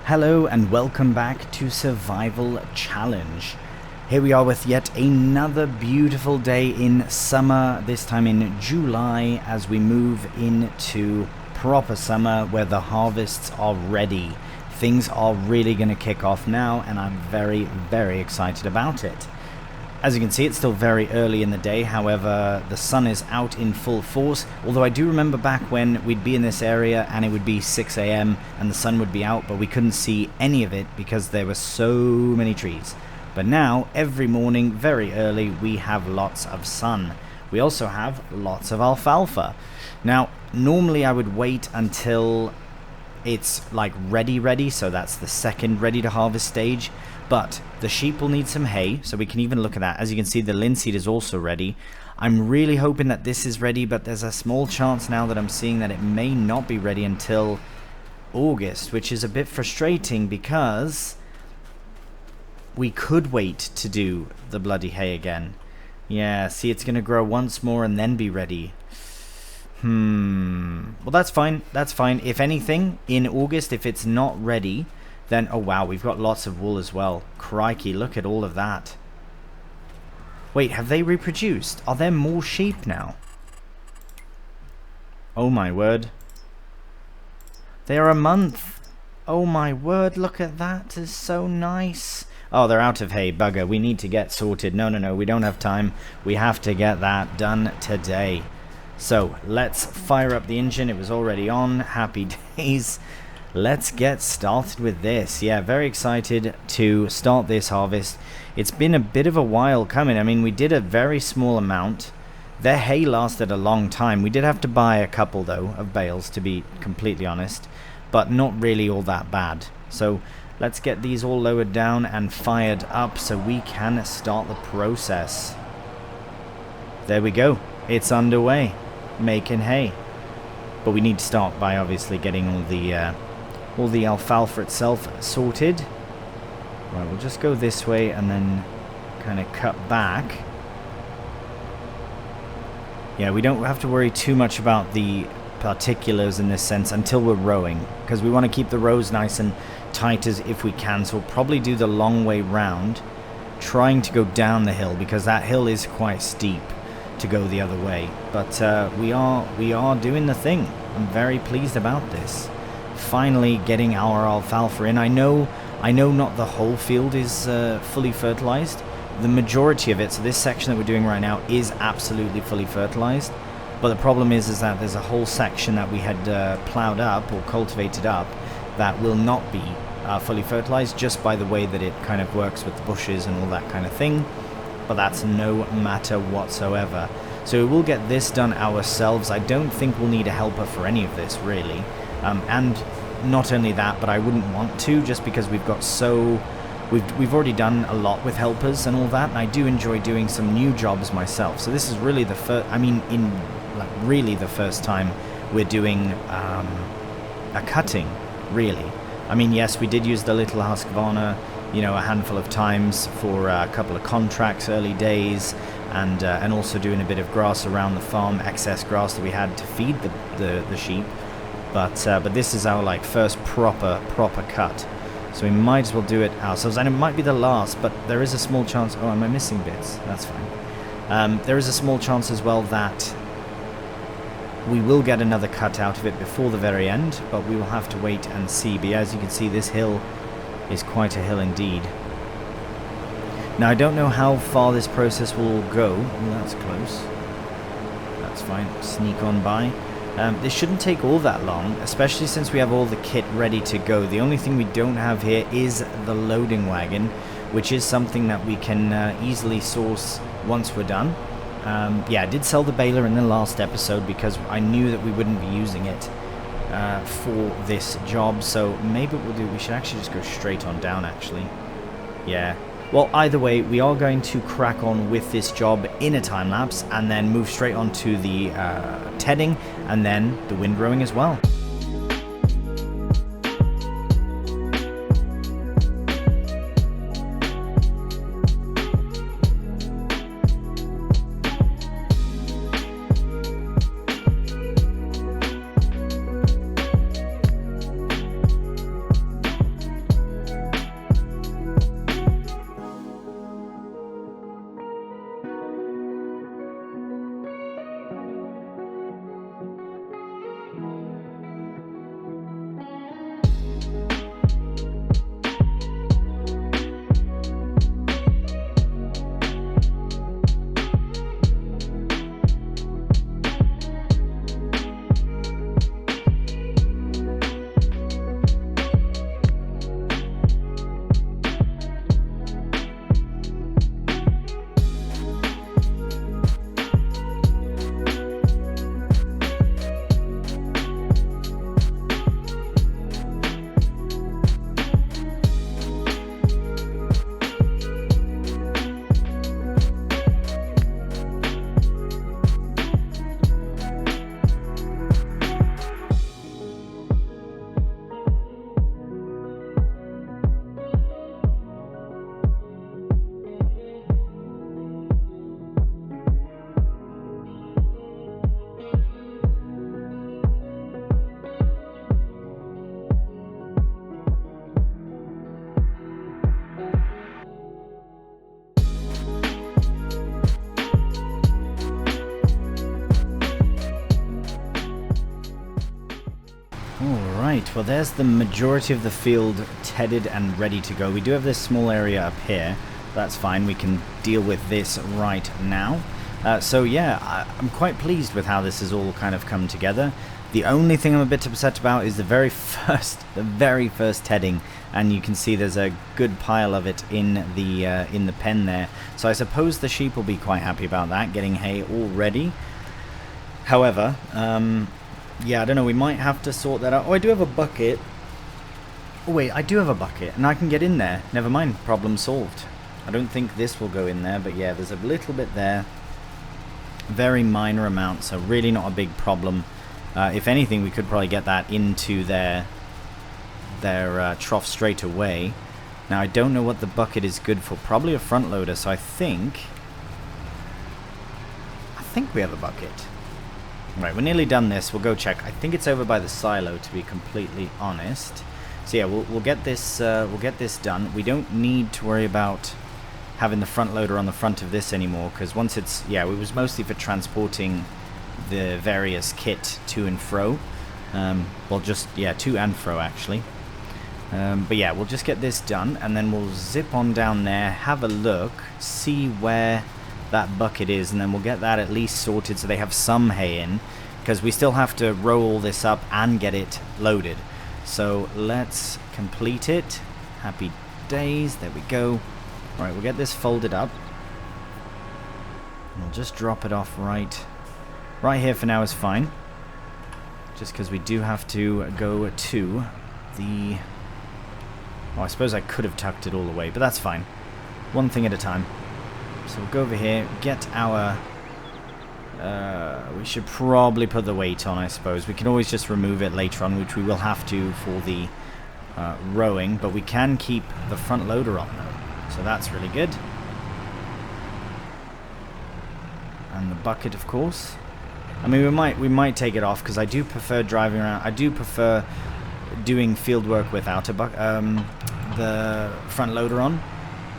Hello and welcome back to Survival Challenge. Here we are with yet another beautiful day in summer, this time in July, as we move into proper summer where the harvests are ready. Things are really going to kick off now and I'm very, very excited about it. As you can see, it's still very early in the day, however, the sun is out in full force, although I do remember back when we'd be in this area and it would be 6 AM and the sun would be out, but we couldn't see any of it because there were so many trees. But now, every morning, very early, we have lots of sun. We also have lots of alfalfa. Now, normally I would wait until it's like ready, so that's the second ready to harvest stage. But the sheep will need some hay, so we can even look at that. As you can see, the linseed is also ready. I'm really hoping that this is ready, but there's a small chance now that I'm seeing that it may not be ready until August, which is a bit frustrating because we could wait to do the bloody hay again. Yeah, see, it's going to grow once more and then be ready. Well, that's fine. That's fine. If anything, in August, if it's not ready, then, oh wow, we've got lots of wool as well. Crikey, look at all of that. Wait, have they reproduced? Are there more sheep now? Oh my word. They are a month. Oh my word, look at that. It's so nice. Oh, they're out of hay. Bugger, we need to get sorted. No, we don't have time. We have to get that done today. So, let's fire up the engine. It was already on. Happy days. Let's get started with this. Yeah, very excited to start this harvest. It's been a bit of a while coming. I mean, we did a very small amount. Their hay lasted a long time. We did have to buy a couple, though, of bales, to be completely honest. But not really all that bad. So, let's get these all lowered down and fired up so we can start the process. There we go. It's underway. Making hay. But we need to start by obviously getting all the alfalfa itself sorted. Right, we'll just go this way and then kind of cut back. Yeah, we don't have to worry too much about the particulars in this sense until we're rowing, because we want to keep the rows nice and tight as if we can. So we'll probably do the long way round, trying to go down the hill, because that hill is quite steep to go the other way. But we are doing the thing. I'm very pleased about this. Finally getting our alfalfa in. I know not the whole field is fully fertilized. The majority of it, so this section that we're doing right now, is absolutely fully fertilized. But the problem is that there's a whole section that we had plowed up or cultivated up that will not be fully fertilized, just by the way that it kind of works with the bushes and all that kind of thing. But that's no matter whatsoever. So we will get this done ourselves. I don't think we'll need a helper for any of this, really. And not only that, but I wouldn't want to, just because we've got we've already done a lot with helpers and all that, and I do enjoy doing some new jobs myself. So this is really the first, really the first time we're doing a cutting, really. I mean, yes, we did use the little Husqvarna, a handful of times for a couple of contracts early days, and also doing a bit of grass around the farm, excess grass that we had to feed the sheep. But this is our first proper cut, so we might as well do it ourselves. And it might be the last, but there is a small chance. Oh, am I missing bits? That's fine. There is a small chance as well that we will get another cut out of it before the very end, but we will have to wait and see. But as you can see, this hill is quite a hill indeed. Now I don't know how far this process will go. Well, that's close. That's fine. Sneak on by. This shouldn't take all that long, especially since we have all the kit ready to go. The only thing we don't have here is the loading wagon, which is something that we can easily source once we're done. Yeah, I did sell the baler in the last episode because I knew that we wouldn't be using it for this job. So maybe what we'll do, we should actually just go straight on down, actually. Yeah. Well, either way, we are going to crack on with this job in a time-lapse and then move straight on to the tedding and then the windrowing as well. Alright, well there's the majority of the field tedded and ready to go. We do have this small area up here. That's fine, we can deal with this right now. So yeah, I'm quite pleased with how this has all kind of come together. The only thing I'm a bit upset about is the very first tedding, and you can see there's a good pile of it in the pen there. So I suppose the sheep will be quite happy about that, getting hay already. However, yeah, I don't know, we might have to sort that out. Oh, I do have a bucket. Oh wait, I do have a bucket, and I can get in there. Never mind, problem solved. I don't think this will go in there, but yeah, there's a little bit there. Very minor amount, so really not a big problem. If anything, we could probably get that into their trough straight away. Now, I don't know what the bucket is good for. Probably a front loader, so I think we have a bucket. Right, we're nearly done this. We'll go check. I think it's over by the silo, to be completely honest. So yeah, we'll get this done. We don't need to worry about having the front loader on the front of this anymore, because once it's, yeah, it was mostly for transporting the various kit to and fro. Well, just, yeah, to and fro actually. But yeah, we'll just get this done, and then we'll zip on down there, have a look, see where that bucket is, and then we'll get that at least sorted so they have some hay in, because we still have to roll this up and get it loaded. So let's complete it. Happy days, there we go. Right, we'll get this folded up. We'll just drop it off right here for now is fine. Just because we do have to go to the... Well, I suppose I could have tucked it all away, but that's fine. One thing at a time. So we'll go over here, get our... we should probably put the weight on, I suppose. We can always just remove it later on, which we will have to for the rowing, but we can keep the front loader on, though. So that's really good. And the bucket, of course. I mean, we might take it off, because I do prefer driving around. I do prefer doing field work without the front loader on.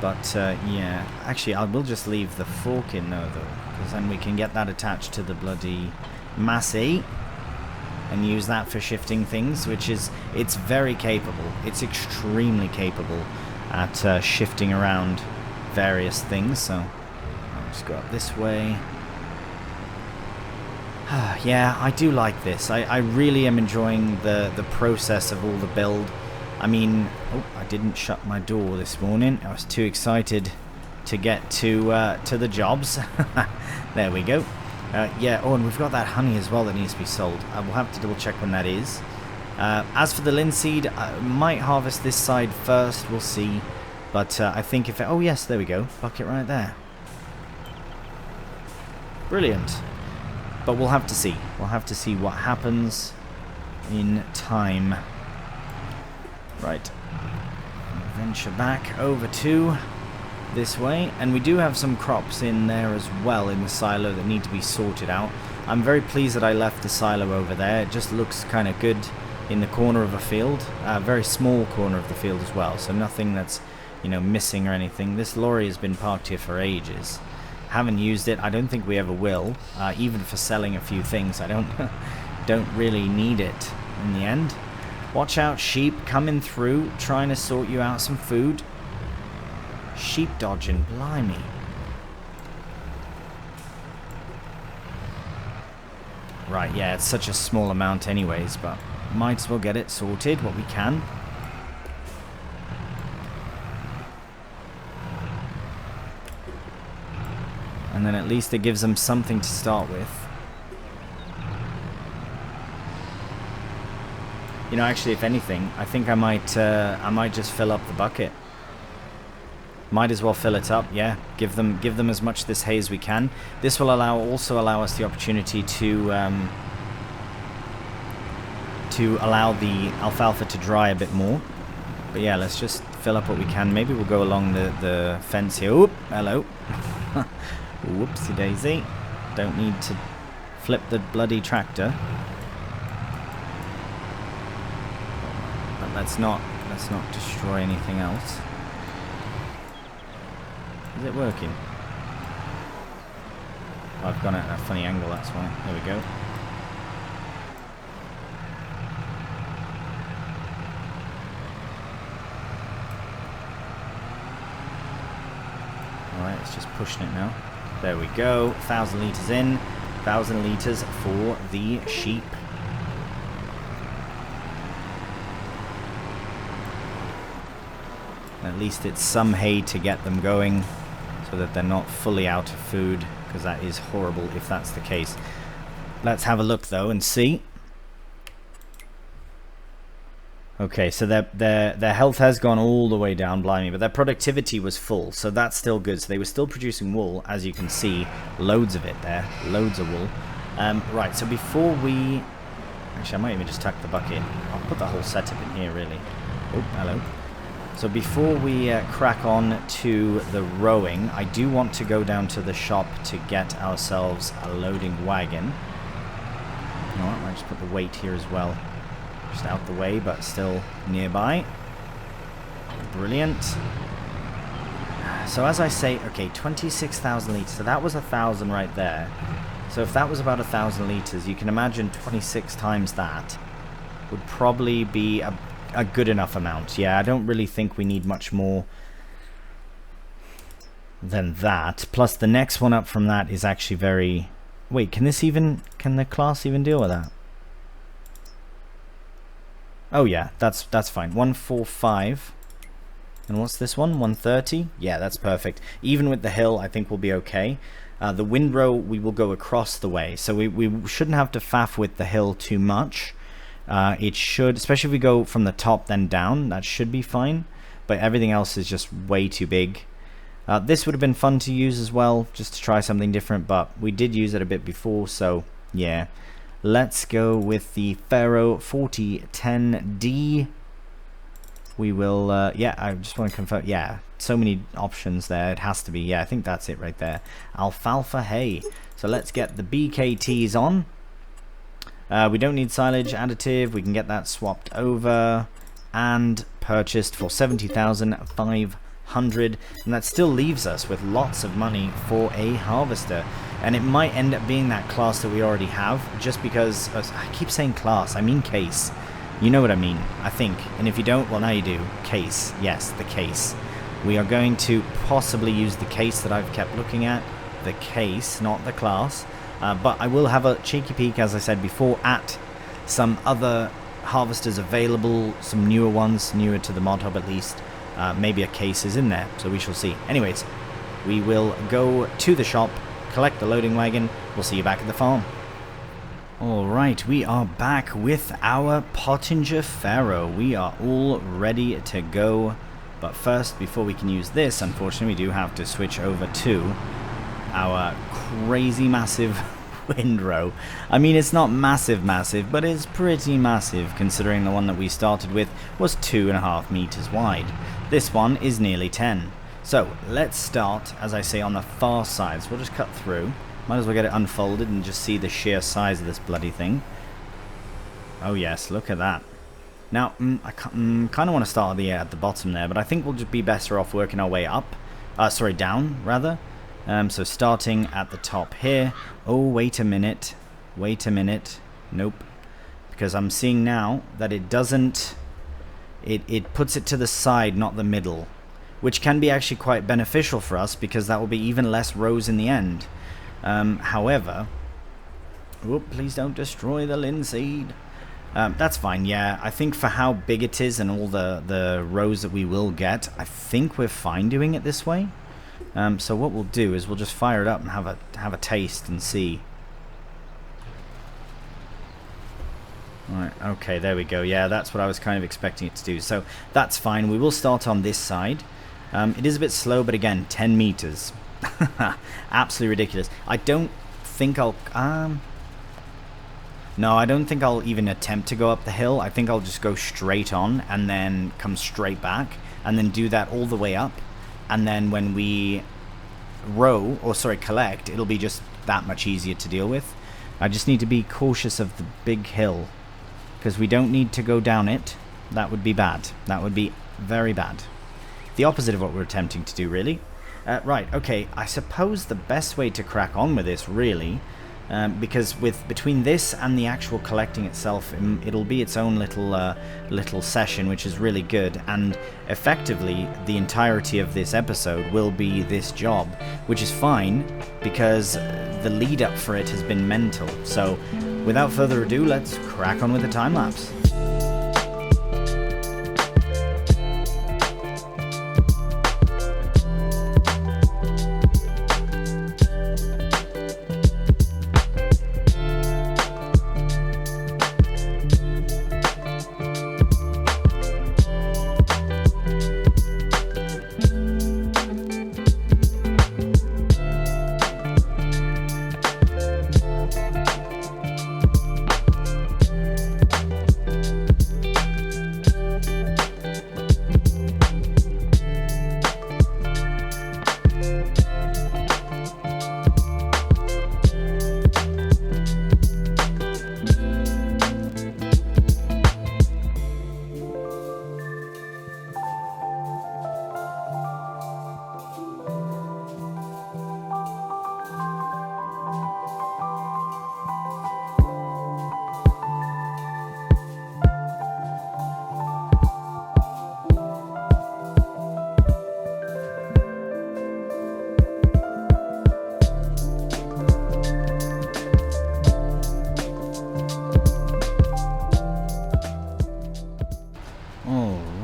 But yeah, actually I will just leave the fork in though, because then we can get that attached to the bloody massey and use that for shifting things, which is, it's very capable. It's extremely capable at shifting around various things. So I'll just go up this way. Yeah, I do like this. I really am enjoying the process of all the build. I mean, oh, I didn't shut my door this morning. I was too excited to get to the jobs. There we go. Yeah, oh, and we've got that honey as well that needs to be sold. I will have to double check when that is. As for the linseed, I might harvest this side first. We'll see. But I think if... oh, yes, there we go. Bucket right there. Brilliant. But we'll have to see. We'll have to see what happens in time. Right. Venture back over to this way. And we do have some crops in there as well in the silo that need to be sorted out. I'm very pleased that I left the silo over there. It just looks kind of good in the corner of a field. A very small corner of the field as well. So nothing that's, you know, missing or anything. This lorry has been parked here for ages. Haven't used it. I don't think we ever will. Even for selling a few things. I don't really need it in the end. Watch out, sheep coming through, trying to sort you out some food. Sheep dodging, blimey. Right, yeah, it's such a small amount anyways, but might as well get it sorted, what we can. And then at least it gives them something to start with. You know, actually, if anything, I think I might just fill up the bucket. Might as well fill it up, yeah. Give them as much of this hay as we can. This will also allow us the opportunity to allow the alfalfa to dry a bit more. But yeah, let's just fill up what we can. Maybe we'll go along the fence here. Oop, hello. Whoopsie daisy. Don't need to flip the bloody tractor. But let's not destroy anything else. Is it working? Oh, I've gone at a funny angle, that's why. There we go. Alright, it's just pushing it now. There we go. 1,000 litres in. 1,000 litres for the sheep. At least it's some hay to get them going so that they're not fully out of food, because that is horrible if that's the case. Let's have a look though and see. Okay, so their health has gone all the way down, blimey, but their productivity was full, so that's still good. So they were still producing wool, as you can see, loads of it there, loads of wool. Right, so before we... Actually, I might even just tuck the bucket. I'll put the whole setup in here, really. Oh, hello. So before we crack on to the rowing, I do want to go down to the shop to get ourselves a loading wagon. You know what, I might just put the weight here as well. Just out the way, but still nearby. Brilliant. So as I say, okay, 26,000 litres. So that was 1,000 right there. So if that was about 1,000 litres, you can imagine 26 times that would probably be a good enough amount. Yeah, I don't really think we need much more than that. Plus the next one up from that is actually very... Wait, can the class even deal with that? Oh yeah, that's fine. 145. And what's this one? 130? Yeah, that's perfect. Even with the hill, I think we'll be okay. The windrow, we will go across the way. So we shouldn't have to faff with the hill too much. It should, especially if we go from the top then down, that should be fine. But everything else is just way too big. This would have been fun to use as well, just to try something different. But we did use it a bit before, so yeah. Let's go with the Pharaoh 4010D. We will, yeah, I just want to confirm, yeah, so many options there, it has to be, yeah, I think that's it right there. Alfalfa hay. So let's get the BKTs on. We don't need silage additive, we can get that swapped over and purchased for 70,500, and that still leaves us with lots of money for a harvester. And it might end up being that class that we already have, just because, I keep saying class, I mean case. You know what I mean, I think. And if you don't, well now you do. Case, yes, the case. We are going to possibly use the case that I've kept looking at. The case, not the class. But I will have a cheeky peek, as I said before, at some other harvesters available, some newer ones, newer to the mod hub at least. Maybe a case is in there, so we shall see. Anyways, we will go to the shop, collect the loading wagon. We'll see you back at the farm. Alright, we are back with our Pottinger Pharaoh. We are all ready to go. But first, before we can use this, unfortunately, we do have to switch over to our crazy massive windrow. I mean, it's not massive, but it's pretty massive, considering the one that we started with was 2.5 meters wide. This one is nearly 10. So, let's start, as I say, on the far side. So we'll just cut through. Might as well get it unfolded and just see the sheer size of this bloody thing. Oh yes, look at that. Now, I kind of want to start at the bottom there, but I think we'll just be better off working our way up. Sorry, down, rather. So starting at the top here. Oh, wait a minute. Wait a minute. Nope. Because I'm seeing now that it doesn't... It puts it to the side, not the middle. Which can be actually quite beneficial for us, because that will be even less rows in the end. However... Whoop, please don't destroy the linseed. That's fine, yeah. I think for how big it is and all the rows that we will get, I think we're fine doing it this way. So what we'll do is we'll just fire it up and have a taste and see. Alright, okay, there we go. Yeah, that's what I was kind of expecting it to do. So that's fine. We will start on this side. It is a bit slow, but again, 10 meters. Absolutely ridiculous. I don't think I'll... No, I don't think I'll even attempt to go up the hill. I think I'll just go straight on and then come straight back and then do that all the way up. And then when we collect, it'll be just that much easier to deal with. I just need to be cautious of the big hill because we don't need to go down it. That would be bad. That would be very bad. The opposite of what we're attempting to do, really. Right, okay, I suppose the best way to crack on with this, really... because between this and the actual collecting itself, it'll be its own little session, which is really good, and effectively the entirety of this episode will be this job, which is fine because the lead up for it has been mental. So without further ado, let's crack on with the time lapse.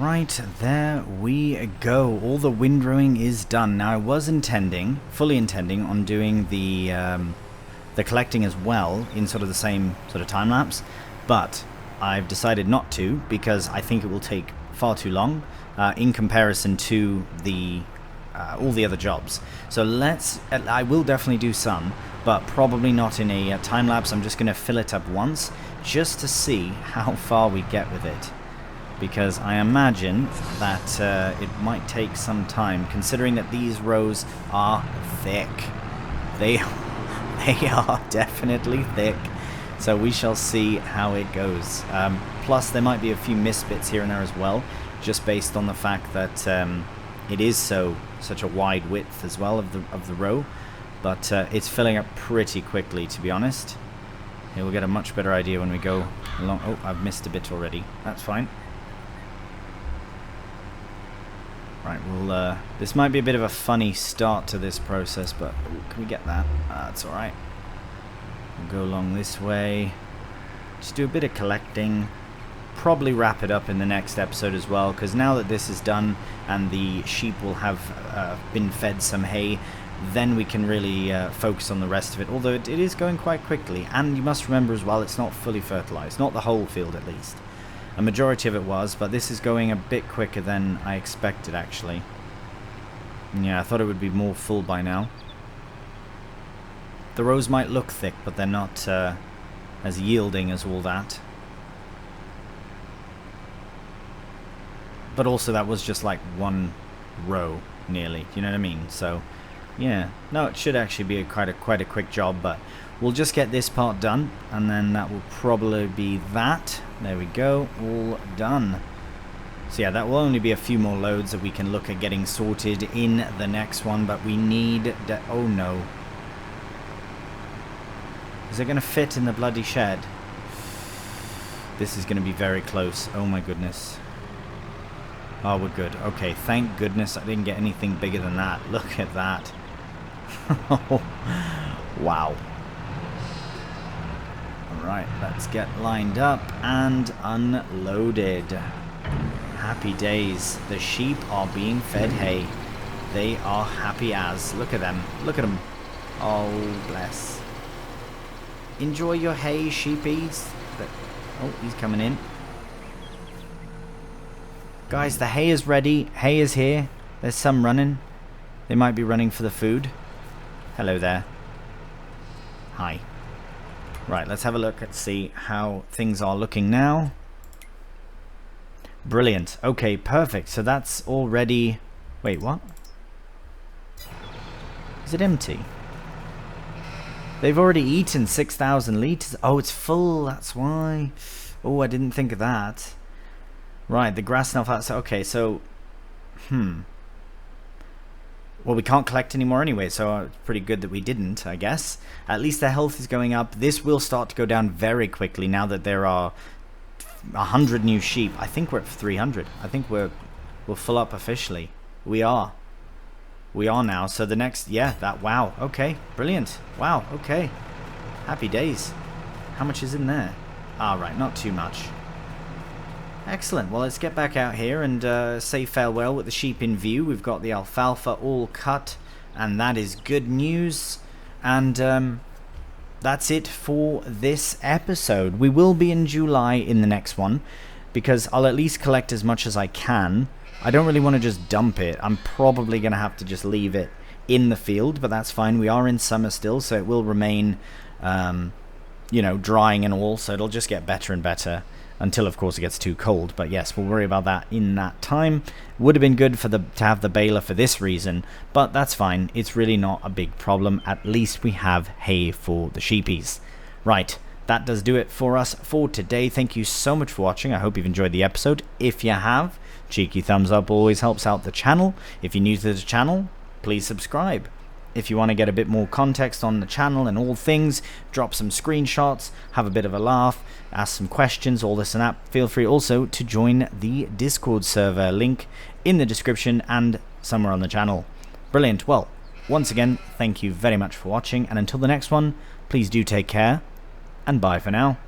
Right, there we go. All the windrowing is done. Now I was fully intending on doing the collecting as well in sort of the same sort of time lapse, but I've decided not to because I think it will take far too long in comparison to the all the other jobs. So I will definitely do some, but probably not in a time lapse. I'm just going to fill it up once just to see how far we get with it. Because I imagine that it might take some time, considering that these rows are thick. They are definitely thick. So we shall see how it goes. Plus, there might be a few misfits here and there as well, just based on the fact that it is such a wide width as well of the row. But it's filling up pretty quickly, to be honest. Here we'll get a much better idea when we go along. Oh, I've missed a bit already. That's fine. Right, well, this might be a bit of a funny start to this process, but ooh, can we get that? That's alright. We'll go along this way. Just do a bit of collecting. Probably wrap it up in the next episode as well, because now that this is done and the sheep will have been fed some hay, then we can really focus on the rest of it, although it is going quite quickly. And you must remember as well, it's not fully fertilized, not the whole field at least. A majority of it was, but this is going a bit quicker than I expected actually. Yeah, I thought it would be more full by now. The rows might look thick, but they're not as yielding as all that. But also that was just like one row nearly, you know what I mean? So yeah, no, it should actually be quite a quick job, but we'll just get this part done and then that will probably be that. There we go, all done. So yeah, that will only be a few more loads that we can look at getting sorted in the next one, but we need oh no. Is it going to fit in the bloody shed? This is going to be very close. Oh my goodness. Oh, we're good. Okay, thank goodness I didn't get anything bigger than that. Look at that. Wow. Alright, let's get lined up and unloaded. Happy days. The sheep are being fed hay. They are happy as. Look at them. Look at them. Oh, bless. Enjoy your hay, sheepies. Oh, he's coming in. Guys, the hay is ready. Hay is here. There's some running. They might be running for the food. Hello there. Hi. Right, let's have a look and see how things are looking now. Brilliant. Okay, perfect. So that's already... Wait, what? Is it empty? They've already eaten 6,000 litres. Oh, it's full. That's why. Oh, I didn't think of that. Right, the grass and alfalfa. Okay, so... Well, we can't collect anymore anyway, so it's pretty good that we didn't, I guess. At least their health is going up. This will start to go down very quickly now that there are 100 new sheep. I think we're at 300. I think we're full up officially. We are. We are now. So the next... Yeah, that... Wow. Okay. Brilliant. Wow. Okay. Happy days. How much is in there? Ah, right. Not too much. Excellent. Well, let's get back out here and say farewell with the sheep in view. We've got the alfalfa all cut, and that is good news. And that's it for this episode. We will be in July in the next one, because I'll at least collect as much as I can. I don't really want to just dump it. I'm probably going to have to just leave it in the field, but that's fine. We are in summer still, so it will remain, you know, drying and all, so it'll just get better and better. Until, of course, it gets too cold. But yes, we'll worry about that in that time. Would have been good for to have the baler for this reason, but that's fine. It's really not a big problem. At least we have hay for the sheepies. Right, that does do it for us for today. Thank you so much for watching. I hope you've enjoyed the episode. If you have, cheeky thumbs up always helps out the channel. If you're new to the channel, please subscribe. If you want to get a bit more context on the channel and all things, drop some screenshots, have a bit of a laugh, ask some questions, all this and that, feel free also to join the Discord server, link in the description and somewhere on the channel. Brilliant. Well, once again, thank you very much for watching, and until the next one, please do take care, and bye for now.